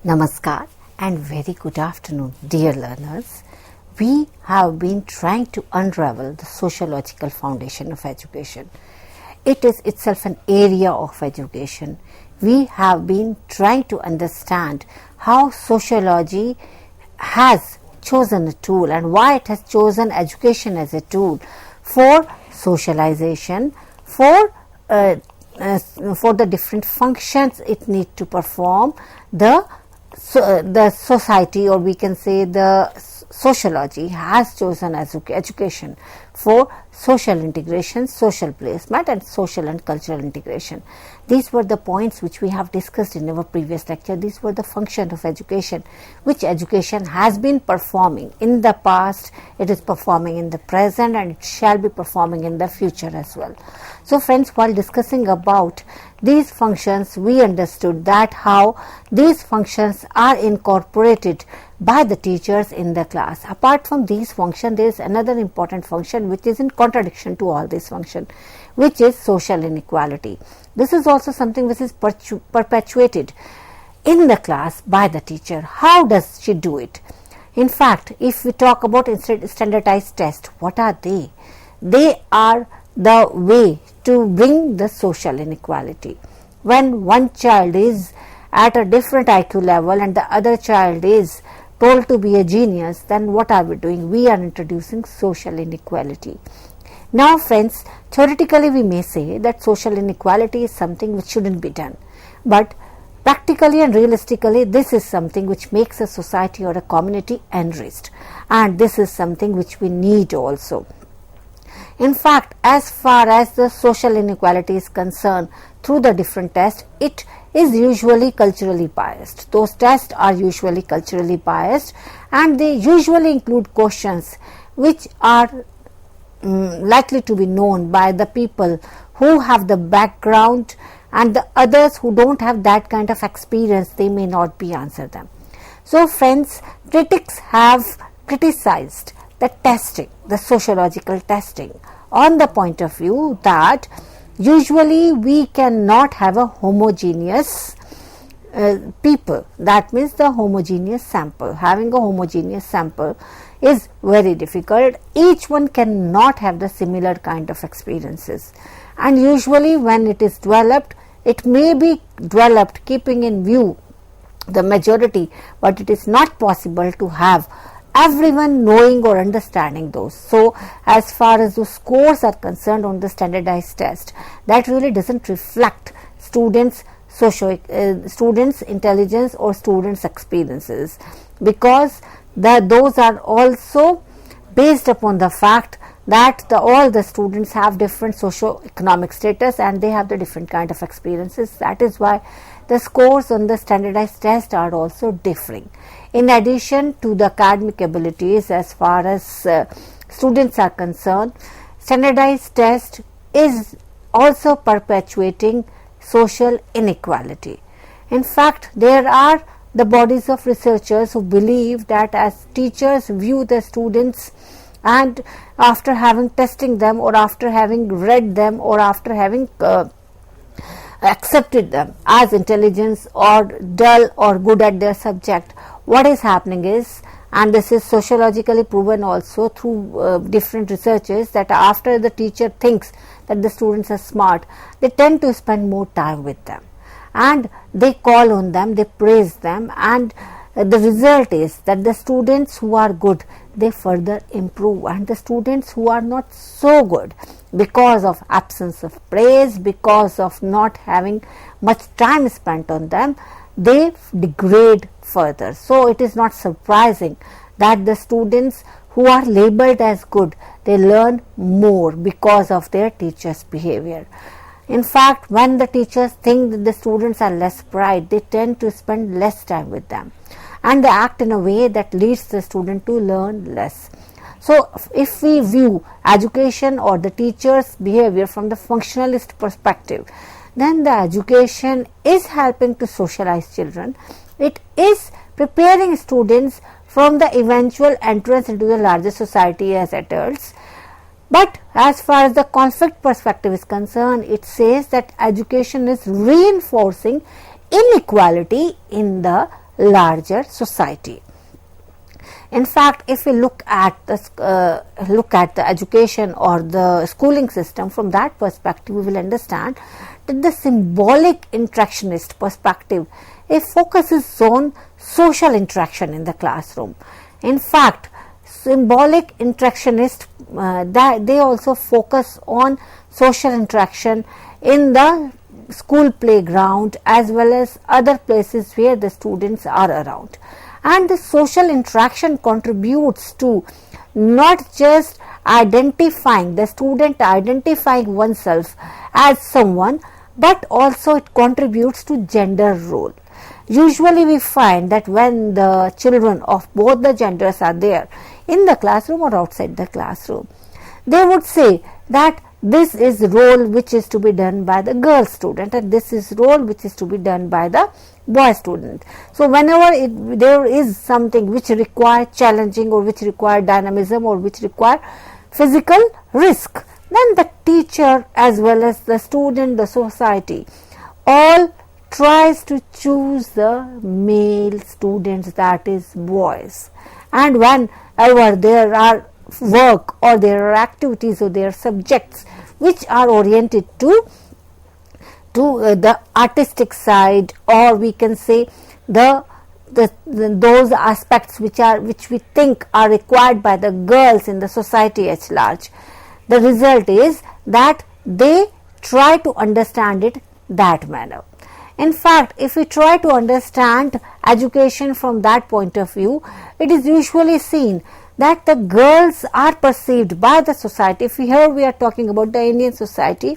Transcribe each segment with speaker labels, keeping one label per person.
Speaker 1: Namaskar and very good afternoon, dear learners. We have been trying to unravel the sociological foundation of education. It is itself an area of education. We have been trying to understand how sociology has chosen a tool and why it has chosen education as a tool for socialization, for the different functions it needs to perform. The society, or we can say the sociology, has chosen education for social integration, social placement and social and cultural integration. These were the points which we have discussed in our previous lecture. These were the functions of education, which education has been performing in the past, it is performing in the present, and it shall be performing in the future as well. So friends, while discussing about these functions, we understood that how these functions are incorporated by the teachers in the class. Apart from these functions, there is another important function which is in contradiction to all these functions, which is social inequality. This is also something which is perpetuated in the class by the teacher. How does she do it? In fact, if we talk about standardized tests, what are they? They are the way to bring the social inequality. When one child is at a different IQ level and the other child is told to be a genius, then what are we doing? We are introducing social inequality. Now friends, theoretically we may say that social inequality is something which shouldn't be done, but practically and realistically this is something which makes a society or a community enriched, and this is something which we need also. In fact, as far as the social inequality is concerned, through the different tests, it is usually culturally biased. Those tests are usually culturally biased, and they usually include questions which are likely to be known by the people who have the background, and the others who don't have that kind of experience, they may not be answer them. So friends, critics have criticized the testing, the sociological testing, on the point of view that usually we cannot have a homogeneous people. That means the homogeneous sample. Having a homogeneous sample is very difficult. Each one cannot have the similar kind of experiences, and usually when it is developed, it may be developed keeping in view the majority, but it is not possible to have everyone knowing or understanding those. So as far as those scores are concerned on the standardized test, that really doesn't reflect students' intelligence or students' experiences, because those are also based upon the fact that all the students have different socio-economic status and they have the different kind of experiences. That is why the scores on the standardized test are also differing. In addition to the academic abilities, as far as students are concerned, standardized test is also perpetuating social inequality. In fact, there are the bodies of researchers who believe that as teachers view the students, and after having testing them, or after having read them, or after having accepted them as intelligence or dull or good at their subject, what is happening is, and this is sociologically proven also through different researches, that after the teacher thinks that the students are smart, they tend to spend more time with them and they call on them, they praise them, and the result is that the students who are good, they further improve, and the students who are not so good, because of absence of praise, because of not having much time spent on them, they degrade further. So it is not surprising that the students who are labeled as good, they learn more because of their teachers' behavior. In fact, when the teachers think that the students are less bright, they tend to spend less time with them, and they act in a way that leads the student to learn less. So if we view education or the teacher's behavior from the functionalist perspective, then the education is helping to socialize children. It is preparing students from the eventual entrance into the larger society as adults. But as far as the conflict perspective is concerned, it says that education is reinforcing inequality in the larger society. In fact, if we look at the education or the schooling system from that perspective, we will understand that the symbolic interactionist perspective, it focuses on social interaction in the classroom. In fact, symbolic interactionist, they also focus on social interaction in the school playground as well as other places where the students are around. And the social interaction contributes to not just identifying the student, identifying oneself as someone, but also it contributes to gender role. Usually we find that when the children of both the genders are there in the classroom or outside the classroom, they would say that this is role which is to be done by the girl student and this is role which is to be done by the boy student. So whenever there is something which require challenging or which require dynamism or which require physical risk, then the teacher as well as the student, the society, all tries to choose the male students, that is boys. And whenever there are work or there are activities or there are subjects which are oriented to the artistic side, or we can say those aspects which we think are required by the girls in the society at large, the result is that they try to understand it that manner. In fact, if we try to understand education from that point of view, it is usually seen that the girls are perceived by the society. If here we are talking about the Indian society,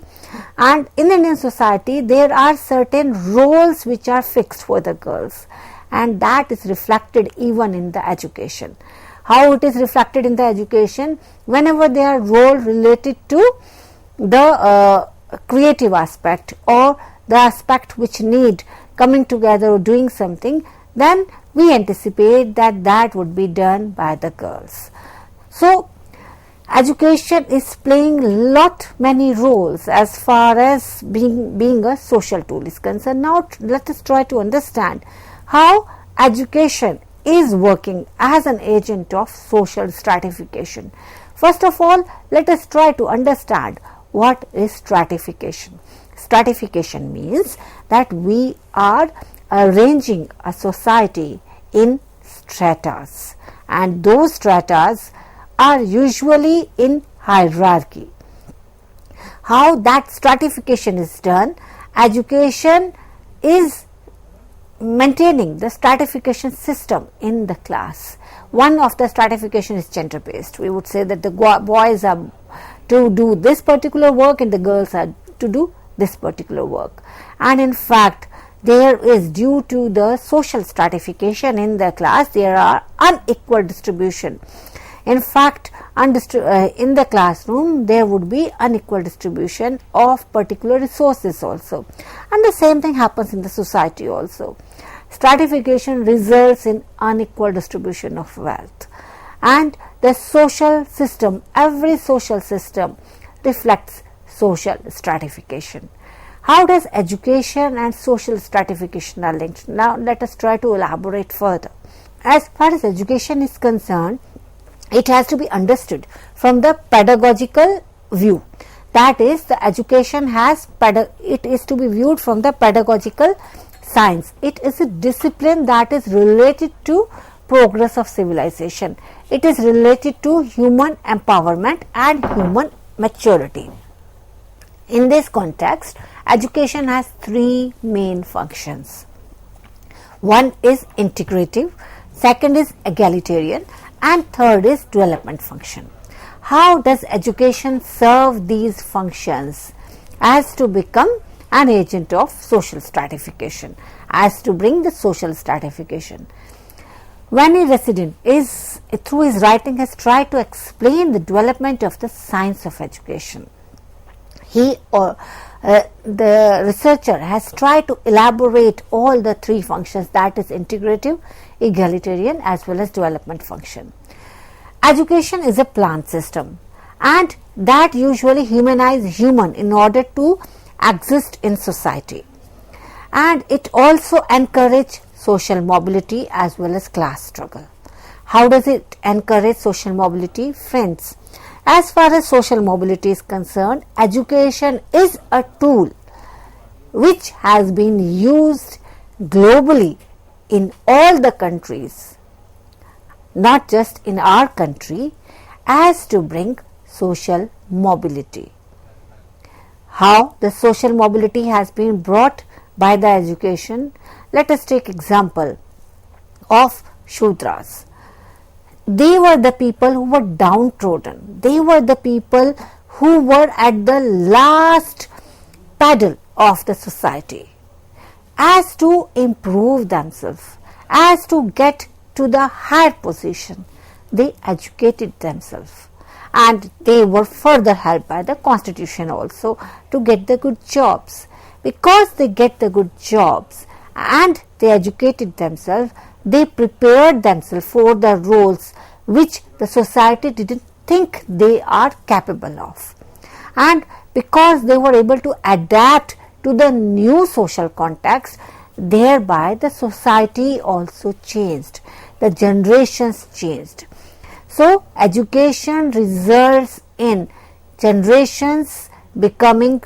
Speaker 1: and in Indian society there are certain roles which are fixed for the girls, and that is reflected even in the education. How it is reflected in the education? Whenever they are role related to the creative aspect or the aspect which need coming together or doing something, then we anticipate that would be done by the girls. So education is playing many roles as far as being a social tool is concerned. Now let us try to understand how education is working as an agent of social stratification. First of all, let us try to understand what is stratification. Stratification means that we are arranging a society in stratas, and those stratas are usually in hierarchy. How that stratification is done? Education is maintaining the stratification system in the class. One of the stratification is gender based. We would say that the boys are to do this particular work and the girls are to do this particular work. And in fact, there is, due to the social stratification in the class, there are unequal distribution. In fact, in the classroom there would be unequal distribution of particular resources also, and the same thing happens in the society also. Stratification results in unequal distribution of wealth, and the social system, every social system reflects social stratification. How does education and social stratification are linked? Now let us try to elaborate further. As far as education is concerned, it has to be understood from the pedagogical view. That is, the education it is to be viewed from the pedagogical science. It is a discipline that is related to progress of civilization. It is related to human empowerment and human maturity. In this context, education has three main functions. One is integrative, second is egalitarian, and third is development function. How does education serve these functions? As to become an agent of social stratification, as to bring the social stratification. When a resident is, through his writing, has tried to explain the development of the science of education, he or the researcher has tried to elaborate all the three functions, that is integrative, egalitarian as well as development function. Education is a plant system, and that usually humanizes human in order to exist in society, and it also encourages social mobility as well as class struggle. How does it encourage social mobility? Friends, as far as social mobility is concerned, education is a tool which has been used globally in all the countries, not just in our country, as to bring social mobility. How the social mobility has been brought by the education? Let us take example of Shudras. They were the people who were downtrodden. They were the people who were at the last pedal of the society. As to improve themselves, as to get to the higher position, they educated themselves, and they were further helped by the constitution also to get the good jobs. Because they get the good jobs and they educated themselves, they prepared themselves for the roles which the society didn't think they are capable of. And because they were able to adapt to the new social context, thereby the society also changed, the generations changed. So, education results in generations becoming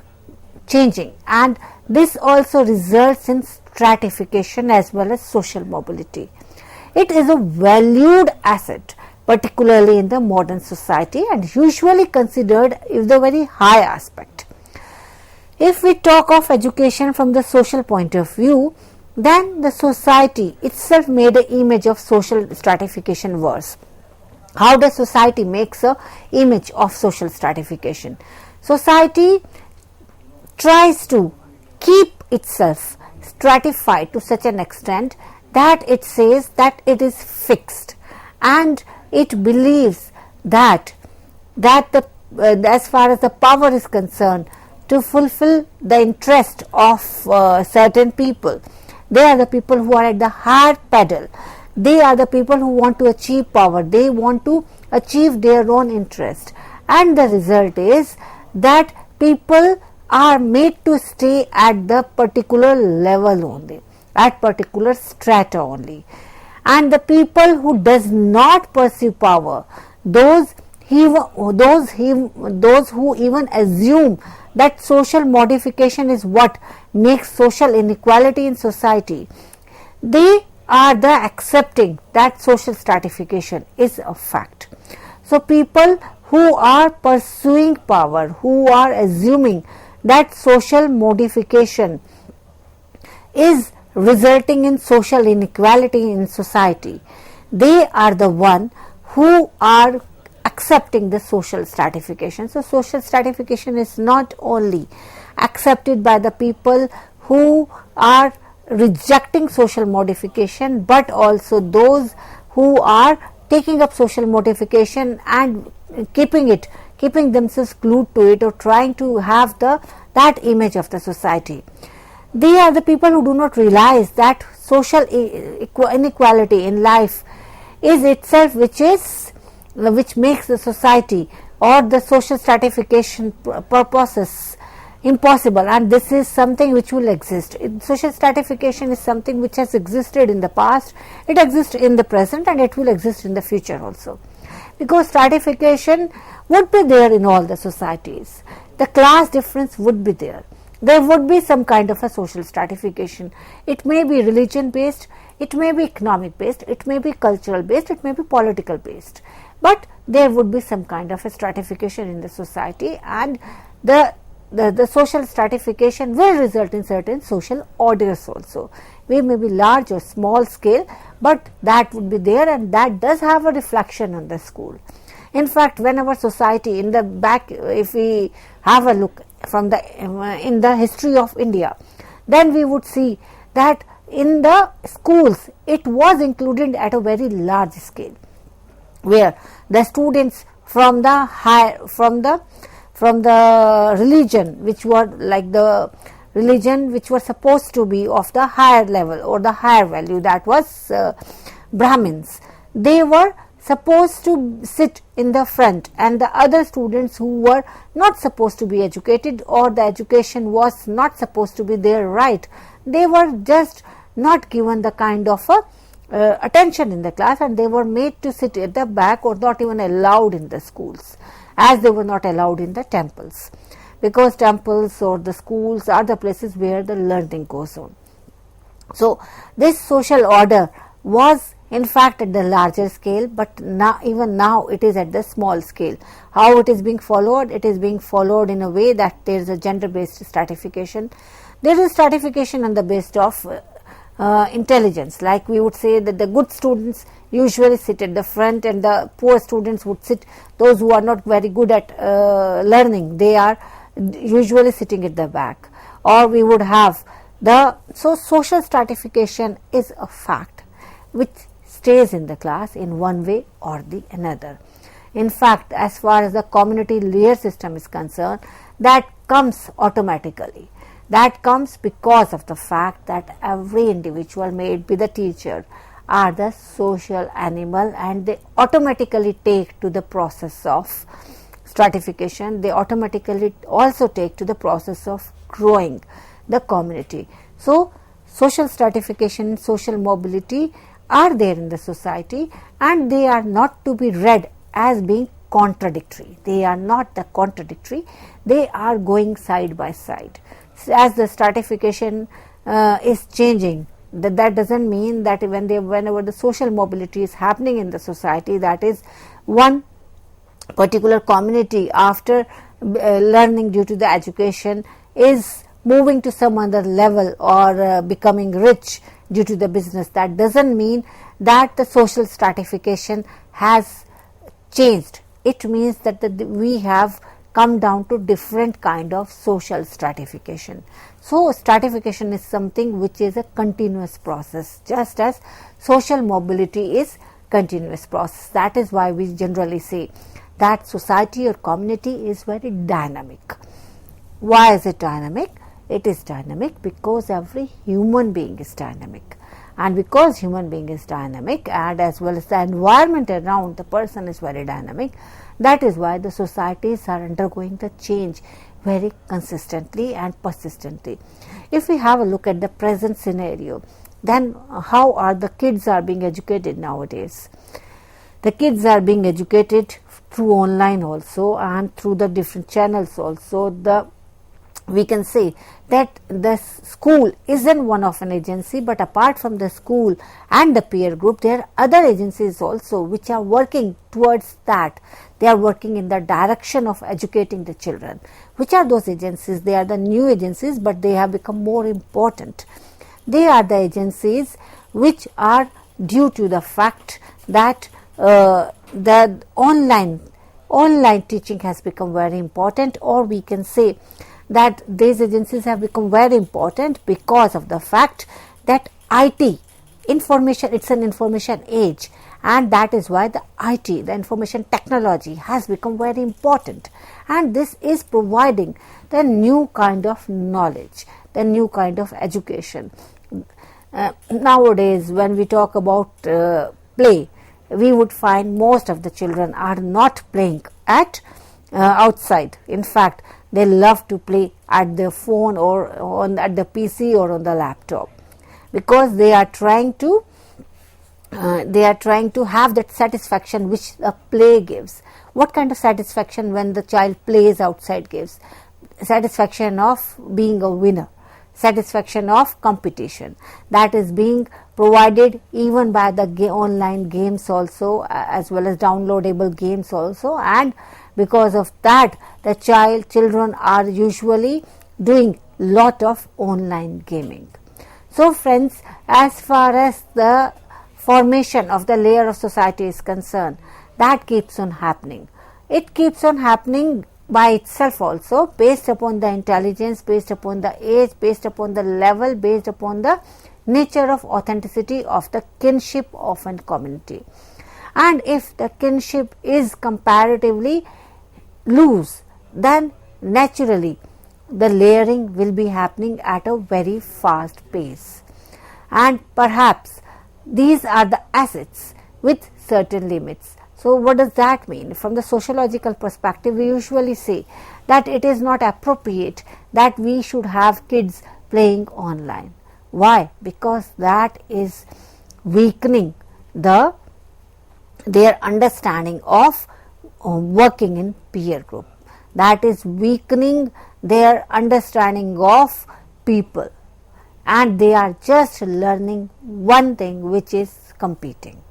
Speaker 1: changing, and this also results in stratification as well as social mobility. It is a valued asset, particularly in the modern society, and usually considered as the very high aspect. If we talk of education from the social point of view, then the society itself made an image of social stratification worse. How does society makes a image of social stratification? Society tries to keep itself stratified to such an extent that it says that it is fixed, and it believes that as far as the power is concerned, to fulfill the interest of certain people, they are the people who are at the higher pedal. They are the people who want to achieve power. They want to achieve their own interest, and the result is that people are made to stay at the particular level only, at particular strata only. And the people who does not pursue power, those who even assume that social modification is what makes social inequality in society, they are the accepting that social stratification is a fact. So, people who are pursuing power, who are assuming that social modification is resulting in social inequality in society, they are the one who are accepting the social stratification. So, social stratification is not only accepted by the people who are rejecting social modification, but also those who are taking up social modification and keeping themselves glued to it, or trying to have that image of the society. They are the people who do not realize that social inequality in life is itself which makes the society or the social stratification purposes impossible, and this is something which will exist. Social stratification is something which has existed in the past, it exists in the present, and it will exist in the future also, because stratification would be there in all the societies. The class difference would be there. There would be some kind of a social stratification. It may be religion based, it may be economic based, it may be cultural based, it may be political based, but there would be some kind of a stratification in the society, and the social stratification will result in certain social orders also. We may be large or small scale, but that would be there, and that does have a reflection on the school. In fact, when our society in the back, if we have a look from in the history of India, then we would see that in the schools it was included at a very large scale, where the students from the religion which were like the religion which were supposed to be of the higher level or the higher value, that was Brahmins, they were supposed to sit in the front, and the other students who were not supposed to be educated, or the education was not supposed to be their right, they were just not given the kind of attention in the class, and they were made to sit at the back or not even allowed in the schools, as they were not allowed in the temples, because temples or the schools are the places where the learning goes on. So, this social order was in fact at the larger scale, but now, even now it is at the small scale. How it is being followed? It is being followed in a way that there is a gender based stratification. There is stratification on the basis of intelligence, like we would say that the good students usually sit at the front and the poor students would sit, those who are not very good at learning, they are usually sitting at the back. Or we would have so social stratification is a fact which stays in the class in one way or the another. In fact, as far as the community layer system is concerned, that comes automatically. That comes because of the fact that every individual, may it be the teacher, are the social animal, and they automatically take to the process of stratification. They automatically also take to the process of growing the community. So, social stratification, social mobility are there in the society, and they are not to be read as being contradictory. They are not the contradictory, they are going side by side. As the stratification is changing, that does not mean that whenever the social mobility is happening in the society, that is one particular community after learning due to the education is moving to some other level or becoming rich due to the business. That does not mean that the social stratification has changed. It means that we have come down to different kind of social stratification. So, stratification is something which is a continuous process, just as social mobility is continuous process. That is why we generally say that society or community is very dynamic. Why is it dynamic? It is dynamic because every human being is dynamic, and because human being is dynamic, and as well as the environment around the person is very dynamic, that is why the societies are undergoing the change very consistently and persistently. If we have a look at the present scenario, then how are the kids are being educated nowadays? The kids are being educated through online also, and through the different channels also. We can say that the school isn't one of an agency, but apart from the school and the peer group, there are other agencies also which are working towards that. They are working in the direction of educating the children. Which are those agencies? They are the new agencies, but they have become more important. They are the agencies which are due to the fact that the online teaching has become very important, or we can say that these agencies have become very important because of the fact that IT, information, it's an information age, and that is why the IT, the information technology, has become very important, and this is providing the new kind of knowledge, the new kind of education. Nowadays, when we talk about play, we would find most of the children are not playing at outside. In fact, they love to play at their phone or at the PC or on the laptop, because they are trying to have that satisfaction which a play gives. What kind of satisfaction when the child plays outside gives? Satisfaction of being a winner, satisfaction of competition, that is being provided even by the online games also, as well as downloadable games also, and because of that the children are usually doing lot of online gaming. So friends, as far as the formation of the layer of society is concerned, that keeps on happening. It keeps on happening by itself also, based upon the intelligence, based upon the age, based upon the level, based upon the nature of authenticity of the kinship of a community. And if the kinship is comparatively loose, then naturally the layering will be happening at a very fast pace, and perhaps these are the assets with certain limits. So what does that mean? From the sociological perspective, we usually say that it is not appropriate that we should have kids playing online. Why? Because that is weakening their understanding of working in peer group. That is weakening their understanding of people, and they are just learning one thing, which is competing.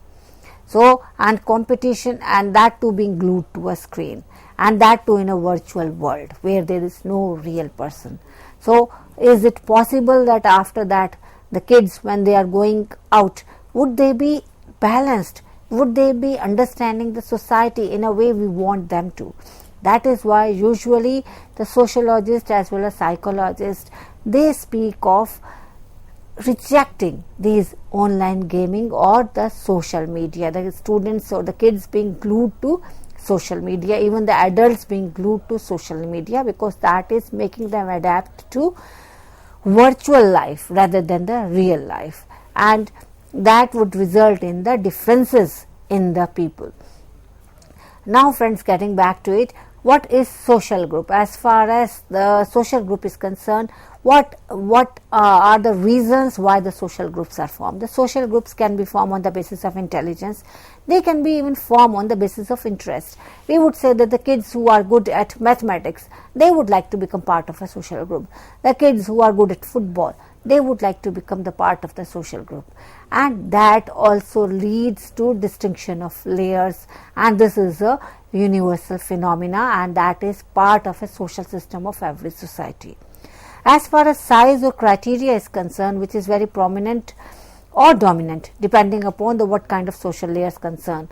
Speaker 1: So, and competition, and that too being glued to a screen, and that too in a virtual world where there is no real person. So, is it possible that after that the kids, when they are going out, would they be balanced? Would they be understanding the society in a way we want them to? That is why usually the sociologists as well as psychologists, they speak of rejecting these online gaming or the social media, the students or the kids being glued to social media, even the adults being glued to social media, because that is making them adapt to virtual life rather than the real life, and that would result in the differences in the people. Now friends, getting back to it, what is social group? As far as the social group is concerned, what are the reasons why the social groups are formed? The social groups can be formed on the basis of intelligence. They can be even formed on the basis of interest. We would say that the kids who are good at mathematics, they would like to become part of a social group. The kids who are good at football, they would like to become the part of the social group, and that also leads to distinction of layers, and this is a universal phenomena, and that is part of a social system of every society. As far as size or criteria is concerned, which is very prominent or dominant depending upon the what kind of social layer is concerned,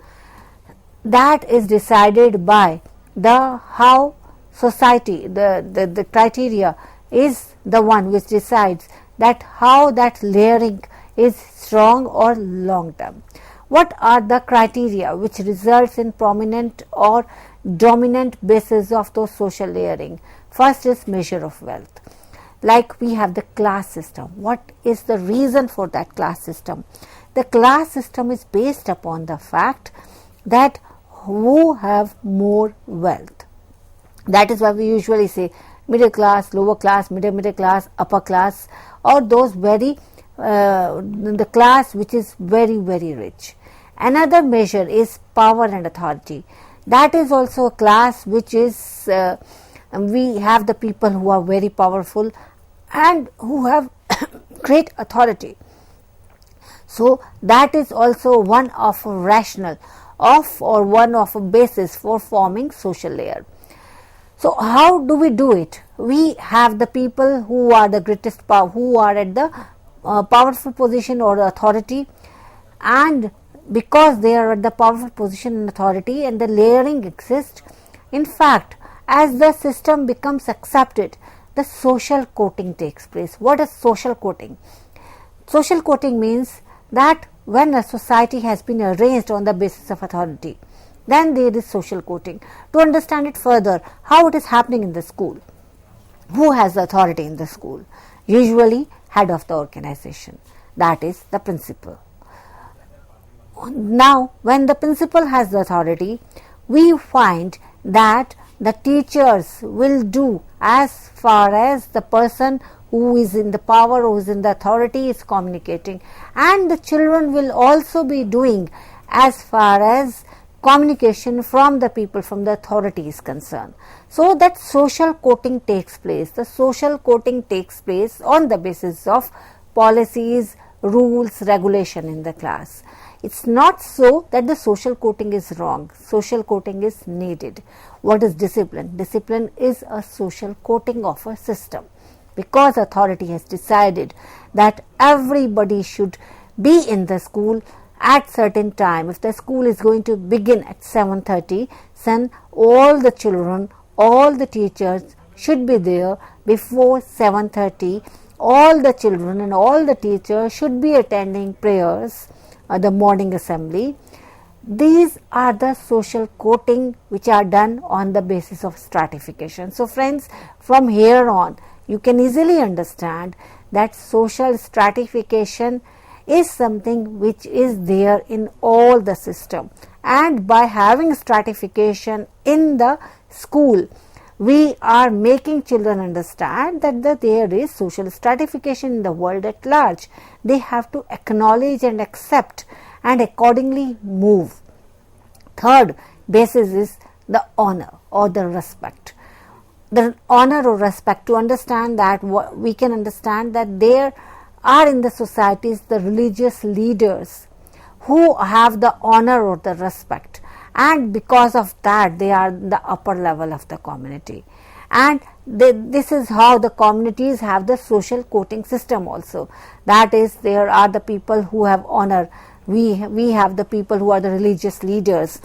Speaker 1: that is decided by the how society, the criteria is the one which decides that how that layering is strong or long term. What are the criteria which results in prominent or dominant basis of those social layering? First is measure of wealth. Like we have the class system. What is the reason for that class system? The class system is based upon the fact that who have more wealth. That is why we usually say middle class, lower class, middle class, upper class, or those very the class which is very rich. Another measure is power and authority. That is also a class which is we have the people who are very powerful and who have great authority. So that is also one of a rational of or one of a basis for forming social layer. So how do we do it? We have the people who are the greatest power, who are at the powerful position or authority, and because they are at the powerful position and authority and the layering exists, in fact, as the system becomes accepted, the social coating takes place. What is social coating? Social coating means that when a society has been arranged on the basis of authority, then there is social coating. To understand it further, how it is happening in the school, who has the authority in the school? Usually head of the organization, that is the principal. Now when the principal has the authority, we find that the teachers will do as far as the person who is in the power, who is in the authority is communicating, and the children will also be doing as far as communication from the people, from the authority is concerned. So that social coating takes place. The social coating takes place on the basis of policies, rules, regulation in the class. It's not so that the social coating is wrong. Social coating is needed. What is discipline? Discipline is a social coating of a system, because authority has decided that everybody should be in the school at certain time. If the school is going to begin at 7:30, then all the children, all the teachers should be there before 7:30. All the children and all the teachers should be attending prayers, the morning assembly. These are the social coating which are done on the basis of stratification. So friends, from here on you can easily understand that social stratification is something which is there in all the system, and by having stratification in the school, we are making children understand that there is social stratification in the world at large. They have to acknowledge and accept and accordingly move. Third basis is the honor or the respect. The honor or respect, to understand that we can understand that there are in the societies the religious leaders who have the honor or the respect, and because of that they are the upper level of the community, and this is how the communities have the social quoting system also. That is, there are the people who have honor, we have the people who are the religious leaders,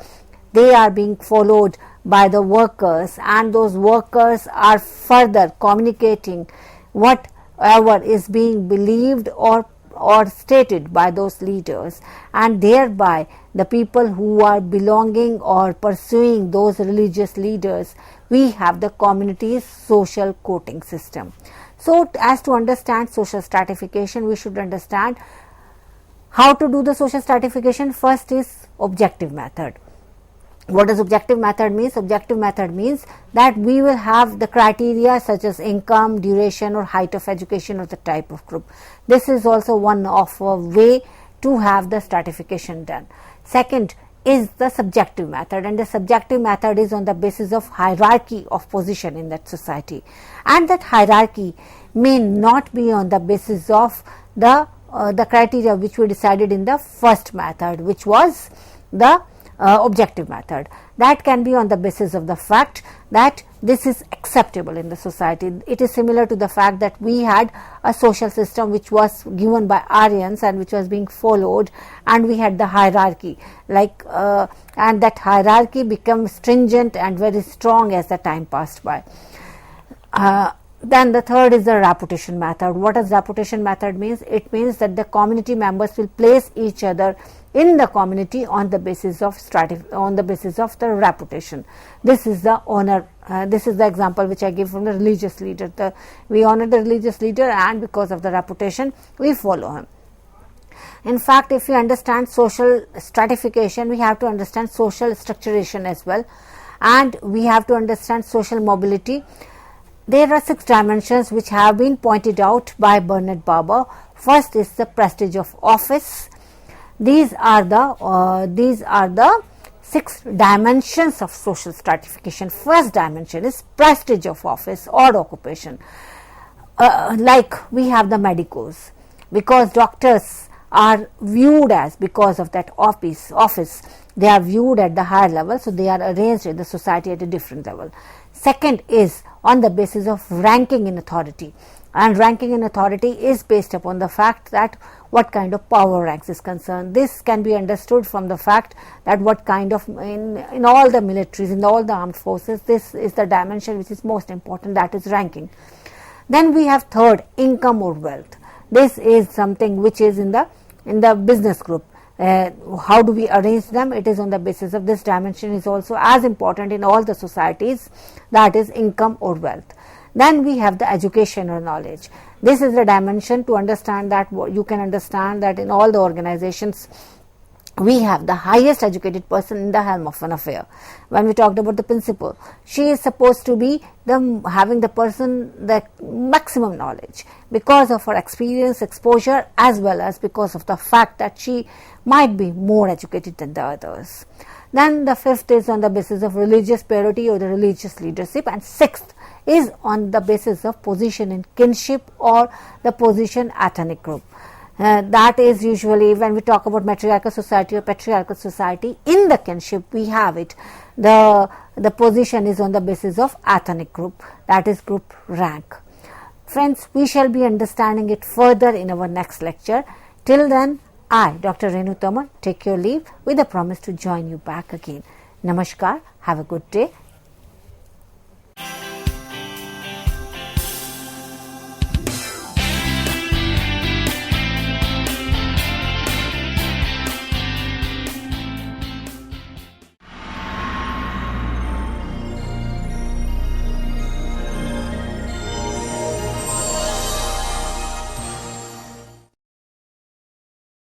Speaker 1: they are being followed by the workers, and those workers are further communicating whatever is being believed or stated by those leaders, and thereby the people who are belonging or pursuing those religious leaders, we have the community's social quoting system. So, as to understand social stratification, we should understand how to do the social stratification. First is objective method. What does objective method means? Objective method means that we will have the criteria such as income, duration or height of education or the type of group. This is also one of a way to have the stratification done. Second is the subjective method, and the subjective method is on the basis of hierarchy of position in that society, and that hierarchy may not be on the basis of the criteria which we decided in the first method, which was the objective method. That can be on the basis of the fact that this is acceptable in the society. It is similar to the fact that we had a social system which was given by Aryans and which was being followed, and we had the hierarchy, and that hierarchy became stringent and very strong as the time passed by. Then the third is the reputation method. What does reputation method means? It means that the community members will place each other in the community on the basis of the reputation. This is the honor. This is the example which I give from the religious leader. We honor the religious leader, and because of the reputation, we follow him. In fact, if we understand social stratification, we have to understand social structuration as well, and we have to understand social mobility. There are 6 dimensions which have been pointed out by Bernard Barber. First is the prestige of office. These are the 6 dimensions of social stratification. First dimension is prestige of office or occupation. Like we have the medicos, because doctors are viewed as, because of that office, they are viewed at the higher level, so they are arranged in the society at a different level. Second is on the basis of ranking in authority, and ranking in authority is based upon the fact that what kind of power ranks is concerned. This can be understood from the fact that what kind of, in all the militaries, in all the armed forces, this is the dimension which is most important, that is ranking. Then we have third, income or wealth. This is something which is in the business group. How do we arrange them? It is on the basis of this dimension is also as important in all the societies, that is income or wealth. Then we have the education or knowledge. This is the dimension to understand that you can understand that in all the organizations we have the highest educated person in the helm of an affair. When we talked about the principal, she is supposed to be having the person the maximum knowledge because of her experience, exposure, as well as because of the fact that she might be more educated than the others. Then the fifth is on the basis of religious purity or the religious leadership, and sixth is on the basis of position in kinship or the position ethnic group. That is usually when we talk about matriarchal society or patriarchal society, in the kinship we have it. The position is on the basis of ethnic group, that is group rank. Friends, we shall be understanding it further in our next lecture. Till then, I, Dr. Renu Tomar, take your leave with a promise to join you back again. Namaskar, have a good day.